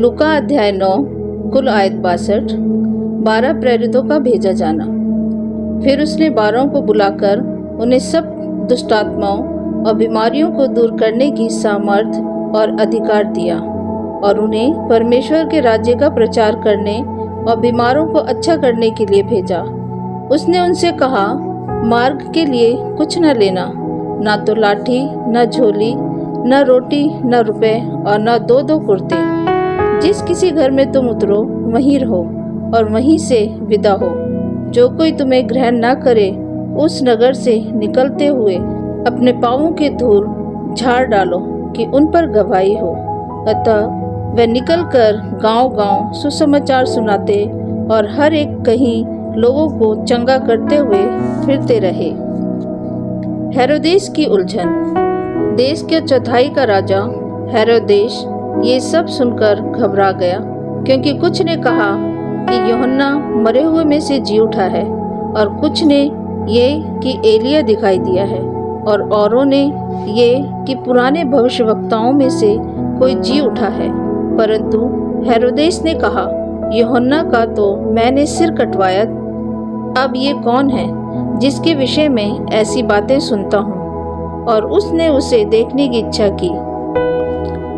लूका अध्याय 9 कुल आयत 62। 12 प्रेरितों का भेजा जाना। फिर उसने 12 को बुलाकर उन्हें सब दुष्टात्माओं और बीमारियों को दूर करने की सामर्थ और अधिकार दिया और उन्हें परमेश्वर के राज्य का प्रचार करने और बीमारों को अच्छा करने के लिए भेजा। उसने उनसे कहा, मार्ग के लिए कुछ न लेना, ना तो लाठी, न झोली, न रोटी, न रुपए और न दो कुर्ते। जिस किसी घर में तुम उतरो वहीं रहो और वहीं से विदा हो। जो कोई तुम्हें ग्रहण न करे उस नगर से निकलते हुए अपने पाँवों की धूल झाड़ डालो कि उन पर गवाही हो। अतः वे निकलकर गांव-गांव सुसमाचार सुनाते और हर एक कहीं लोगों को चंगा करते हुए फिरते रहे। हेरोदेस की उलझन। देश के चौथाई का राजा हेरोदेस ये सब सुनकर घबरा गया, क्योंकि कुछ ने कहा कि यूहन्ना मरे हुए में से जी उठा है और कुछ ने ये कि एलिया दिखाई दिया है और औरों ने ये कि पुराने भविष्यवक्ताओं में से कोई जी उठा है। परंतु हेरोदेस ने कहा, यूहन्ना का तो मैंने सिर कटवाया। अब ये कौन है जिसके विषय में ऐसी बातें सुनता हूँ? और उसने उसे देखने की इच्छा की।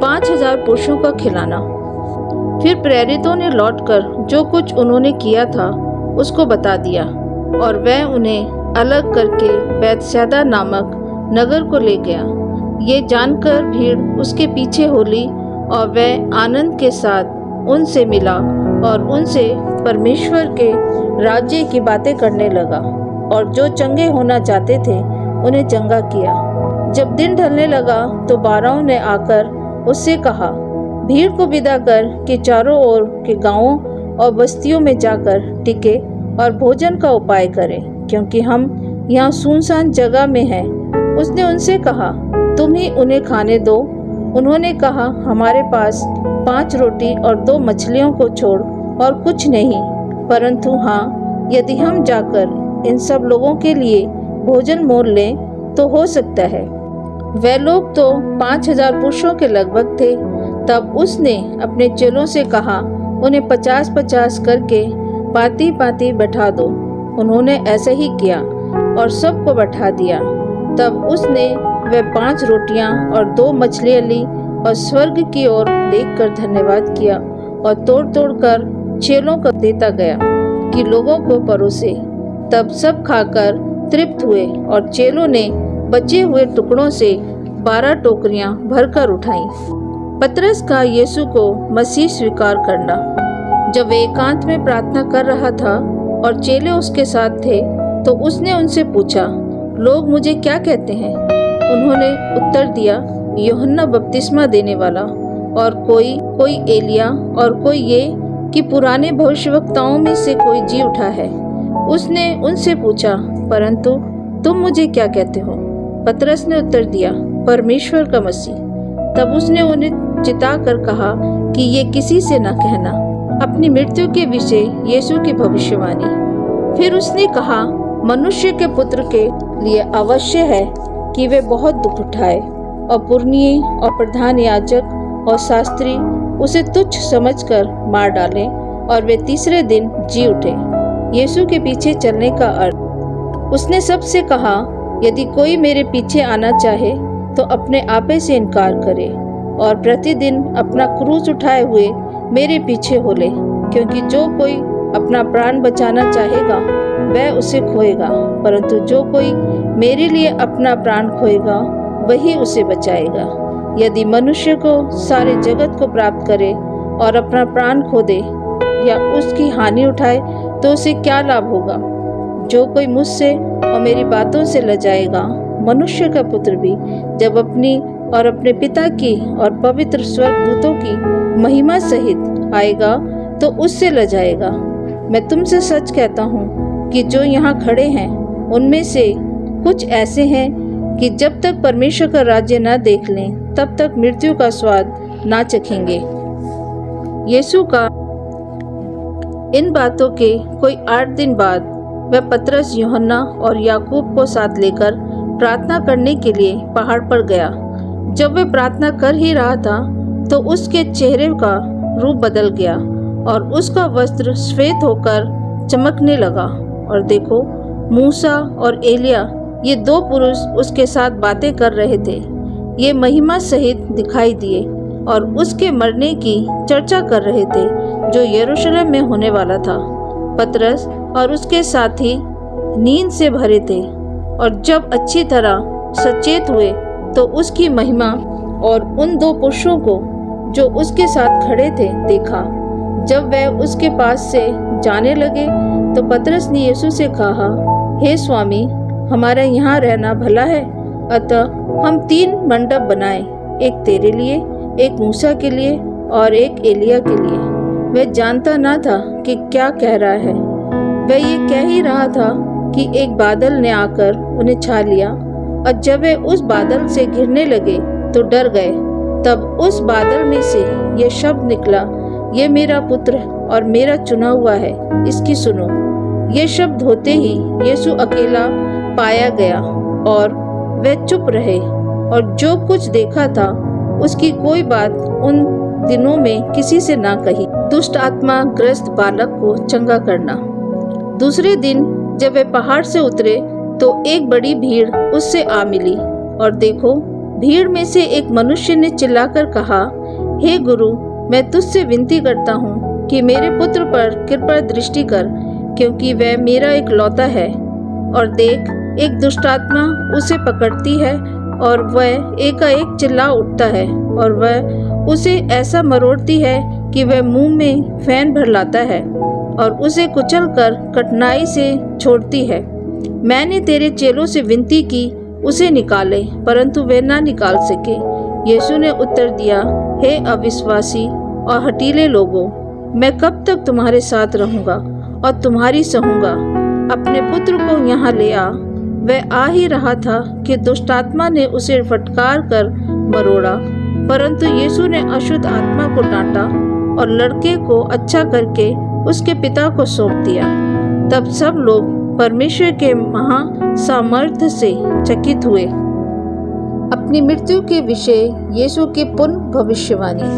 5000 पुरुषों का खिलाना। फिर प्रेरितों ने लौटकर जो कुछ उन्होंने किया था उसको बता दिया और वह उन्हें अलग करके बैतसैदा नामक नगर को ले गया। ये जानकर भीड़ उसके पीछे हो ली और वह आनंद के साथ उनसे मिला और उनसे परमेश्वर के राज्य की बातें करने लगा और जो चंगे होना चाहते थे उन्हें चंगा किया। जब दिन ढलने लगा तो 12 ने आकर उससे कहा, भीड़ को विदा कर कि चारों ओर के गांवों और बस्तियों में जाकर टिके और भोजन का उपाय करें, क्योंकि हम यहाँ सुनसान जगह में हैं। उसने उनसे कहा, तुम ही उन्हें खाने दो। उन्होंने कहा, हमारे पास 5 रोटी और 2 मछलियों को छोड़ और कुछ नहीं, परंतु हाँ, यदि हम जाकर इन सब लोगों के लिए भोजन मोल लें तो हो सकता है। वे लोग तो 5000 पुरुषों के लगभग थे। तब उसने अपने चेलों से कहा, उन्हें 50-50 करके पाती पाती बैठा दो। उन्होंने ऐसा ही किया और सबको बैठा दिया। तब उसने वे 5 रोटियां और 2 मछलियां ली और स्वर्ग की ओर देखकर धन्यवाद किया और तोड़ तोड़ कर चेलों को देता गया कि लोगों को परोसे। तब सब खाकर तृप्त हुए और चेलों ने बचे हुए टुकड़ों से 12 टोकरियां भरकर उठाईं। पतरस का यीशु को मसीह स्वीकार करना। जब वे एकांत में प्रार्थना कर रहा था और चेले उसके साथ थे, तो उसने उनसे पूछा, लोग मुझे क्या कहते हैं? उन्होंने उत्तर दिया, यूहन्ना बपतिस्मा देने वाला, और कोई एलिया, और कोई ये कि पुराने भविष्यवक्ताओं में से कोई जी उठा है। उसने उनसे पूछा, परंतु तुम मुझे क्या कहते हो? पतरस ने उत्तर दिया, परमेश्वर का मसीह। तब उसने उन्हें चिता कर कहा कि ये किसी से न कहना, अपनी मृत्यु के विषय यीशु की भविष्यवाणी। फिर उसने कहा, मनुष्य के पुत्र के लिए अवश्य है कि वे बहुत दुख उठाए और पुरनिये और प्रधान याजक और शास्त्री उसे तुच्छ समझकर मार डालें और वे तीसरे दिन जी उठे। यीशु के पीछे चलने का अर्थ। उसने सबसे कहा, यदि कोई मेरे पीछे आना चाहे तो अपने आपे से इनकार करे और प्रतिदिन अपना क्रूस उठाए हुए मेरे पीछे हो ले, क्योंकि जो कोई अपना प्राण बचाना चाहेगा वह उसे खोएगा, परंतु जो कोई मेरे लिए अपना प्राण खोएगा वही उसे बचाएगा। यदि मनुष्य को सारे जगत को प्राप्त करे और अपना प्राण खो दे या उसकी हानि उठाए तो उसे क्या लाभ होगा? जो कोई मुझसे और मेरी बातों से लजाएगा, मनुष्य का पुत्र भी जब अपनी और अपने पिता की और पवित्र स्वर्गदूतों की महिमा सहित आएगा तो उससे लजाएगा। मैं तुमसे सच कहता हूँ कि जो यहाँ खड़े हैं उनमें से कुछ ऐसे हैं कि जब तक परमेश्वर का राज्य न देख लें तब तक मृत्यु का स्वाद ना चखेंगे। यीशु का इन बातों के कोई 8 दिन बाद वह पतरस, यूहन्ना और याकूब को साथ लेकर प्रार्थना करने के लिए पहाड़ पर गया। जब वह प्रार्थना कर ही रहा था तो उसके चेहरे का रूप बदल गया और उसका वस्त्र श्वेत होकर चमकने लगा। और देखो, मूसा और एलिया ये दो पुरुष उसके साथ बातें कर रहे थे। ये महिमा सहित दिखाई दिए और उसके मरने की चर्चा कर रहे थे जो यरूशलेम में होने वाला था। पतरस और उसके साथी नींद से भरे थे और जब अच्छी तरह सचेत हुए तो उसकी महिमा और उन दो पुरुषों को जो उसके साथ खड़े थे देखा। जब वह उसके पास से जाने लगे तो पतरस ने यीशु से कहा, हे स्वामी, हमारा यहाँ रहना भला है। अतः हम 3 मंडप बनाएं, एक तेरे लिए, एक मूसा के लिए और एक एलिया के लिए। वह जानता न था कि क्या कह रहा है। वह ये कह ही रहा था कि एक बादल ने आकर उन्हें छा लिया और जब वे उस बादल से घिरने लगे तो डर गए। तब उस बादल में से ये शब्द निकला, ये मेरा पुत्र और मेरा चुना हुआ है, इसकी सुनो। ये शब्द होते ही यीशु अकेला पाया गया और वह चुप रहे और जो कुछ देखा था उसकी कोई बात उन दिनों में किसी से ना कही। दुष्ट आत्मा ग्रस्त बालक को चंगा करना। दूसरे दिन जब वे पहाड़ से उतरे तो एक बड़ी भीड़ उससे आ मिली और देखो, भीड़ में से एक मनुष्य ने चिल्लाकर कहा, हे गुरु, मैं तुझसे विनती करता हूँ कि मेरे पुत्र पर कृपा दृष्टि कर, क्योंकि वह मेरा इकलौता है। और देख, एक दुष्टात्मा उसे पकड़ती है और वह एकाएक चिल्ला उठता है और वह उसे ऐसा मरोड़ती है कि वह मुंह में फैन भर लाता है और उसे कुचलकर कठिनाई से छोड़ती है। मैंने तेरे चेलों से विनती की उसे निकाले, परंतु वे ना निकाल सके। यीशु ने उत्तर दिया, हे अविश्वासी और हठीले लोगों, मैं कब तक तुम्हारे साथ रहूंगा और तुम्हारी सहूंगा। अपने पुत्र को यहाँ ले आ। वह आ ही रहा था कि दुष्टात्मा ने उसे फटकार कर मरोड़ा, परंतु यीशु ने अशुद्ध आत्मा को डांटा और लड़के को अच्छा करके उसके पिता को सौंप दिया। तब सब लोग परमेश्वर के महा सामर्थ्य से चकित हुए। अपनी मृत्यु के विषय यीशु की पुनः भविष्यवाणी।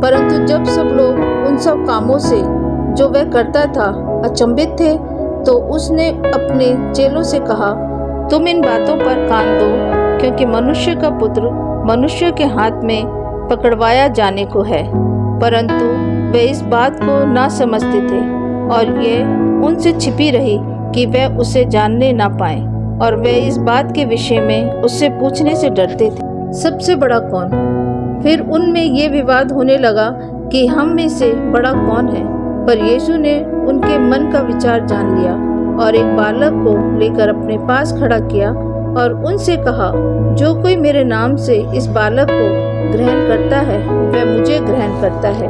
परंतु जब सब लोग उन सब कामों से जो वह करता था अचंभित थे, तो उसने अपने चेलों से कहा, तुम इन बातों पर कान दो, क्योंकि मनुष्य का पुत्र मनुष्य के हाथ में पकड़वाया जाने को है। परंतु वे इस बात को ना समझते थे और ये उनसे छिपी रही कि वह उसे जानने ना पाए, और वे इस बात के विषय में उससे पूछने से डरते थे, सबसे बड़ा कौन। फिर उनमें ये विवाद होने लगा कि हम में से बड़ा कौन है। पर यीशु ने उनके मन का विचार जान लिया और एक बालक को लेकर अपने पास खड़ा किया और उनसे कहा, जो कोई मेरे नाम से इस बालक को ग्रहण करता है वह मुझे ग्रहण करता है,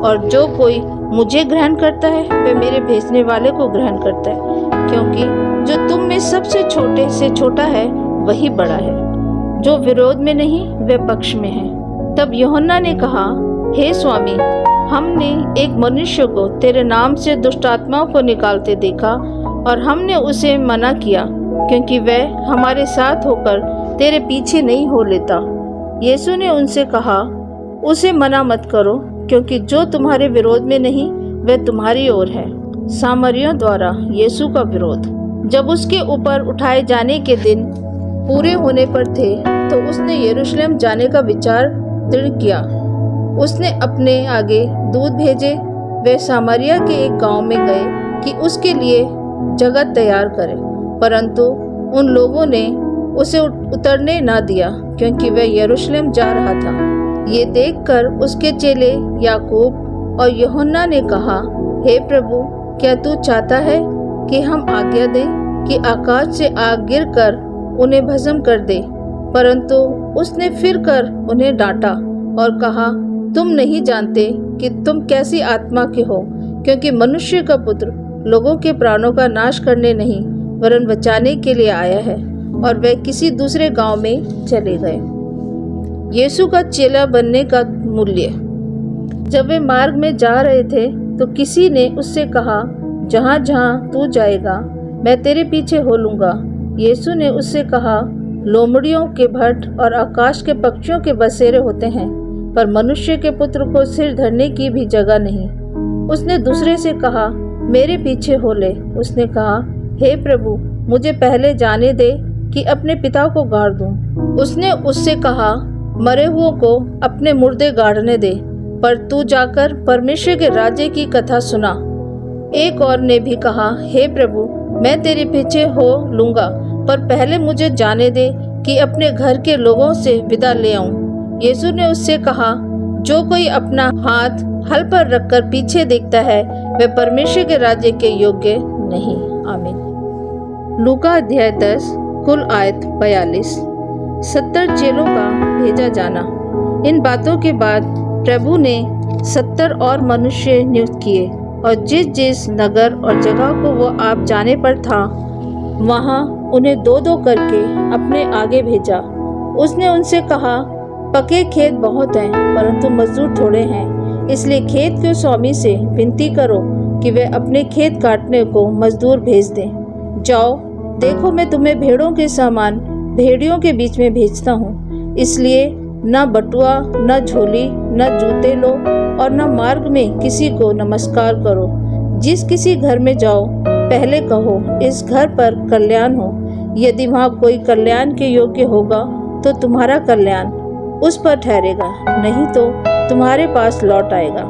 और जो कोई मुझे ग्रहण करता है वह मेरे भेजने वाले को ग्रहण करता है। क्योंकि जो तुम में सबसे छोटे से छोटा है वही बड़ा है। जो विरोध में नहीं वह पक्ष में है। तब यूहन्ना ने कहा, हे स्वामी, हमने एक मनुष्य को तेरे नाम से दुष्टात्माओं को निकालते देखा और हमने उसे मना किया, क्योंकि वह हमारे साथ होकर तेरे पीछे नहीं हो लेता। यीशु ने उनसे कहा, उसे मना मत करो, क्योंकि जो तुम्हारे विरोध में नहीं वह तुम्हारी ओर है। सामरियों द्वारा यीशु का विरोध। जब उसके ऊपर उठाए जाने के दिन पूरे होने पर थे तो उसने यरूशलेम जाने का विचार दृढ़ किया। उसने अपने आगे दूत भेजे। वे सामरिया के एक गांव में गए कि उसके लिए जगह तैयार करें, परंतु उन लोगों ने उसे उतरने ना दिया, क्योंकि वह यरूशलेम जा रहा था। ये देखकर उसके चेले याकूब और यूहन्ना ने कहा, हे प्रभु, क्या तू चाहता है कि हम आज्ञा दें कि आकाश से आग गिरकर उन्हें भस्म कर दे? परंतु उसने फिर कर उन्हें डांटा और कहा, तुम नहीं जानते कि तुम कैसी आत्मा के हो, क्योंकि मनुष्य का पुत्र लोगों के प्राणों का नाश करने नहीं वरन बचाने के लिए आया है। और वे किसी दूसरे गांव में चले गए। यीशु का चेला बनने का मूल्य। जब वे मार्ग में जा रहे थे तो किसी ने उससे कहा, जहाँ जहाँ तू जाएगा मैं तेरे पीछे हो लूँगा। यीशु ने उससे कहा, लोमड़ियों के भट्ट और आकाश के पक्षियों के बसेरे होते हैं, पर मनुष्य के पुत्र को सिर धरने की भी जगह नहीं। उसने दूसरे से कहा, मेरे पीछे हो ले। उसने कहा, हे प्रभु, मुझे पहले जाने दे कि अपने पिता को गाड़ दूं। उसने उससे कहा, मरे हुओं को अपने मुर्दे गाड़ने दे, पर तू जाकर परमेश्वर के राज्य की कथा सुना। एक और ने भी कहा, हे प्रभु, मैं तेरे पीछे हो लूंगा, पर पहले मुझे जाने दे कि अपने घर के लोगों से विदा ले आऊं। यीशु ने उससे कहा, जो कोई अपना हाथ हल पर रखकर पीछे देखता है, वह परमेश्वर के राज्य के योग्य नहीं। आमीन। लूका अध्याय 10, कुल आयत 42। 70 चेलों का भेजा जाना। इन बातों के बाद प्रभु ने 70 और मनुष्य नियुक्त किए, और जिस जिस नगर और जगह को वो आप जाने पर था, वहाँ उन्हें 2-2 करके अपने आगे भेजा। उसने उनसे कहा, पके खेत बहुत हैं, परंतु मजदूर थोड़े हैं, इसलिए खेत के स्वामी से विनती करो कि वे अपने खेत काटने को मजदूर भेज दें। जाओ, देखो, मैं तुम्हें भेड़ों के समान भेड़ियों के बीच में भेजता हूँ। इसलिए न बटुआ, न झोली, न जूते लो, और न मार्ग में किसी को नमस्कार करो। जिस किसी घर में जाओ, पहले कहो, इस घर पर कल्याण हो। यदि वहाँ कोई कल्याण के योग्य होगा तो तुम्हारा कल्याण उस पर ठहरेगा, नहीं तो तुम्हारे पास लौट आएगा।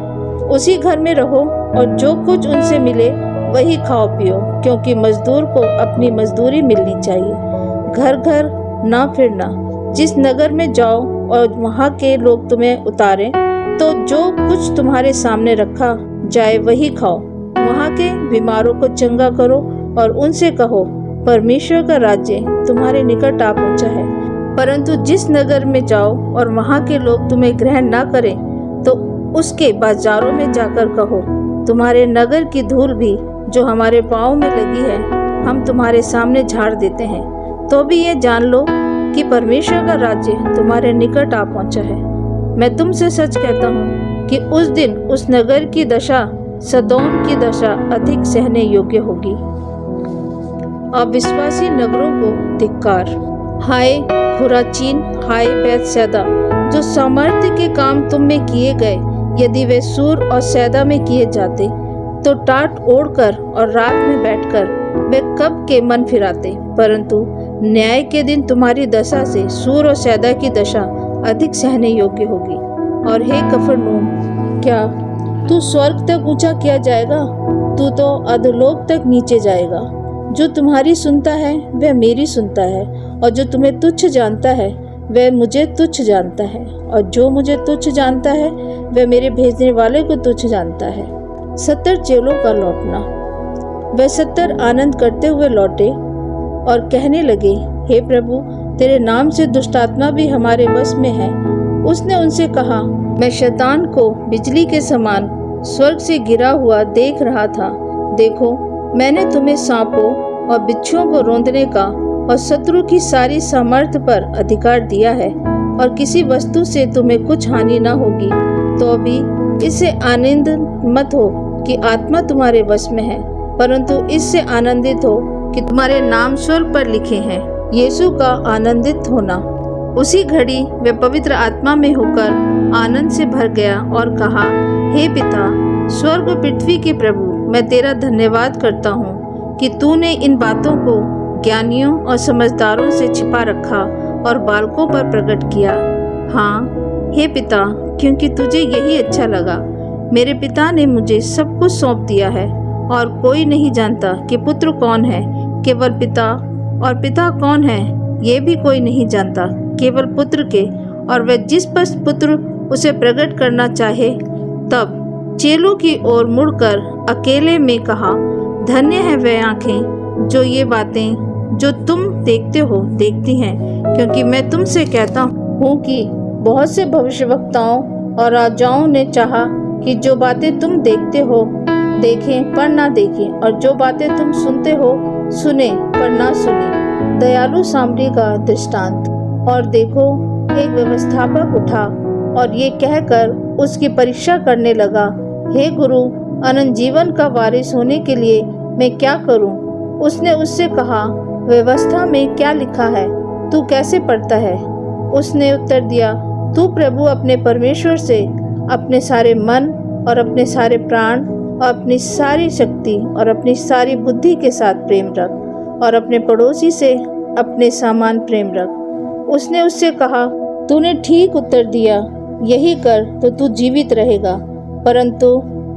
उसी घर में रहो और जो कुछ उनसे मिले वही खाओ पियो, क्योंकि मजदूर को अपनी मजदूरी मिलनी चाहिए। घर घर ना फिरना। जिस नगर में जाओ और वहाँ के लोग तुम्हें उतारें, तो जो कुछ तुम्हारे सामने रखा जाए वही खाओ। वहाँ के बीमारों को चंगा करो और उनसे कहो, परमेश्वर का राज्य तुम्हारे निकट आ पहुँचा है। परंतु जिस नगर में जाओ और वहाँ के लोग तुम्हें ग्रहण ना करें, तो उसके बाजारों में जाकर कहो, तुम्हारे नगर की धूल भी जो हमारे पाँव में लगी है, हम तुम्हारे सामने झाड़ देते हैं। तो भी ये जान लो कि परमेश्वर का राज्य तुम्हारे निकट आ पहुँचा है। मैं तुमसे सच कहता हूँ कि उस दिन उस नगर की दशा सदोम की दशा अधिक सहने योग्य होगी। अविश्वासी नगरों को धिक्कार। हाय खुराचीन, हाय बैतसैदा, जो सामर्थ्य के काम तुम में किए गए, यदि वे सूर और सैदा में किए जाते, तो टाट ओढ़कर और रात में बैठकर वे कब के मन फिराते। परंतु न्याय के दिन तुम्हारी दशा से सूर और सैदा की दशा अधिक सहने योग्य होगी। और हे कफरनहूम, क्या तू स्वर्ग तक ऊंचा किया जाएगा? तू तो अधोलोक तक नीचे जाएगा। जो तुम्हारी सुनता है वह मेरी सुनता है, और जो तुम्हें तुच्छ जानता है वह मुझे तुच्छ जानता है, और जो मुझे तुच्छ जानता है वह मेरे भेजने वाले को तुच्छ जानता है। 70 चेलों का लौटना। वह 70 आनंद करते हुए लौटे और कहने लगे, हे प्रभु, तेरे नाम से दुष्टात्मा भी हमारे बस में है। उसने उनसे कहा, मैं शैतान को बिजली के समान स्वर्ग से गिरा हुआ देख रहा था। देखो, मैंने तुम्हें सांपों और बिच्छुओं को रौंदने का और शत्रु की सारी सामर्थ्य पर अधिकार दिया है, और किसी वस्तु से तुम्हें कुछ हानि न होगी। तो भी इससे आनंदित मत हो कि आत्मा तुम्हारे वश में है, परंतु इससे आनंदित हो कि तुम्हारे नाम स्वर्ग पर लिखे हैं। यीशु का आनंदित होना। उसी घड़ी वे पवित्र आत्मा में होकर आनंद से भर गया और कहा, हे पिता, स्वर्ग और पृथ्वी के प्रभु, मैं तेरा धन्यवाद करता हूँ कि तूने इन बातों को ज्ञानियों और समझदारों से छिपा रखा और बालकों पर प्रकट किया। हाँ हे पिता, क्योंकि तुझे यही अच्छा लगा। मेरे पिता ने मुझे सब कुछ सौंप दिया है, और कोई नहीं जानता कि पुत्र कौन है, केवल पिता, और पिता कौन है ये भी कोई नहीं जानता, केवल पुत्र के, और वह जिस पर पुत्र उसे प्रकट करना चाहे। तब चेलों की ओर मुड़कर अकेले में कहा, धन्य है वे आँखें जो ये बातें जो तुम देखते हो देखती हैं, क्योंकि मैं तुमसे कहता हूँ कि बहुत से भविष्यवक्ताओं और राजाओं ने चाहा कि जो बातें तुम देखते हो देखें पर ना देखें, और जो बातें तुम सुनते हो सुने पर ना सुने। दयालु सामरी का दृष्टांत। और देखो, एक व्यवस्थापक उठा और ये कहकर उसकी परीक्षा करने लगा, हे गुरु, अनंत जीवन का वारिस होने के लिए मैं क्या करूं? उसने उससे कहा, व्यवस्था में क्या लिखा है, तू कैसे पढ़ता है? उसने उत्तर दिया, तू प्रभु अपने परमेश्वर से अपने सारे मन और अपने सारे प्राण और अपनी सारी शक्ति और अपनी सारी बुद्धि के साथ प्रेम रख और अपने पड़ोसी से अपने समान प्रेम रख। उसने उससे कहा, तूने ठीक उत्तर दिया, यही कर तो तू जीवित रहेगा। परंतु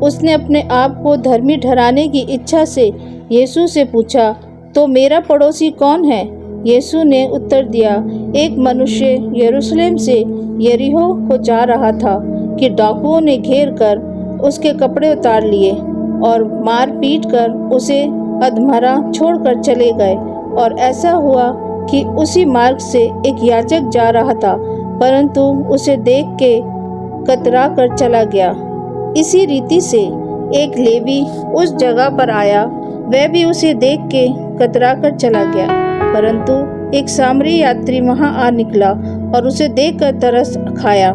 उसने अपने आप को धर्मी ठहराने की इच्छा से यीशु से पूछा, तो मेरा पड़ोसी कौन है? यीशु ने उत्तर दिया, एक मनुष्य यरूशलेम से यरीहो को जा रहा था कि डाकुओं ने घेर कर उसके कपड़े उतार लिए और मार पीट कर उसे अधमरा छोड़कर चले गए। और ऐसा हुआ कि उसी मार्ग से एक याजक जा रहा था, परंतु उसे देख के कतरा कर चला गया। इसी रीति से एक लेवी उस जगह पर आया, वह भी उसे देख के कतरा कर चला गया। परंतु एक सामरी यात्री वहां आ निकला और उसे देखकर तरस खाया।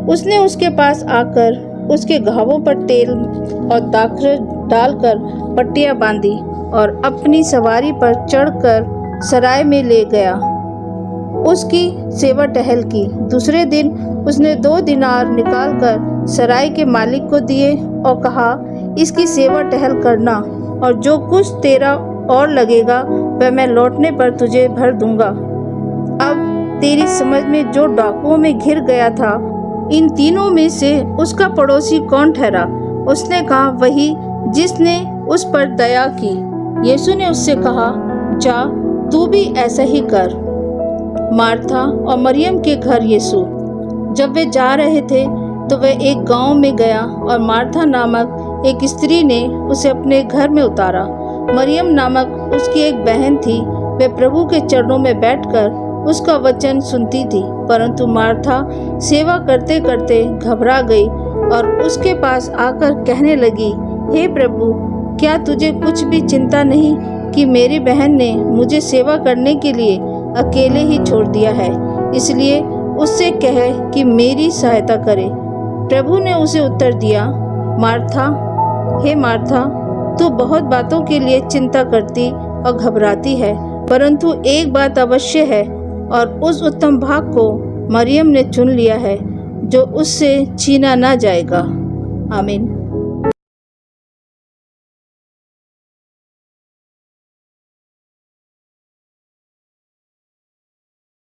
उसने उसके पास आकर उसके घावों पर तेल और दाखरस डालकर पट्टियां बांधी और अपनी सवारी पर चढ़कर सराय में ले गया। उसकी सेवा टहल की। दूसरे दिन उसने 2 दिनार निकालकर सराय के मालिक को दिए और कहा, इसकी सेवा टहल करना और जो कुछ तेरा और लगेगा वह मैं लौटने पर तुझे भर दूंगा। अब तेरी समझ में जो डाकुओं में घिर गया था, इन तीनों में से उसका पड़ोसी कौन ठहरा? उसने कहा, वही जिसने उस पर दया की। यीशु ने उससे कहा, जा तू भी ऐसा ही कर। मार्था और मरियम के घर यीशु। जब वे जा रहे थे तो वह एक गांव में गया और मार्था नामक एक स्त्री ने उसे अपने घर में उतारा। मरियम नामक उसकी एक बहन थी, वे प्रभु के चरणों में बैठकर उसका वचन सुनती थी। परंतु मार्था सेवा करते करते घबरा गई और उसके पास आकर कहने लगी, हे प्रभु, क्या तुझे कुछ भी चिंता नहीं कि मेरी बहन ने मुझे सेवा करने के लिए अकेले ही छोड़ दिया है? इसलिए उससे कह कि मेरी सहायता करे। प्रभु ने उसे उत्तर दिया, मार्था, हे मार्था, तू बहुत बातों के लिए चिंता करती और घबराती है, परंतु एक बात अवश्य है और उस उत्तम भाग को मरियम ने चुन लिया है जो उससे छीना ना जाएगा। आमीन।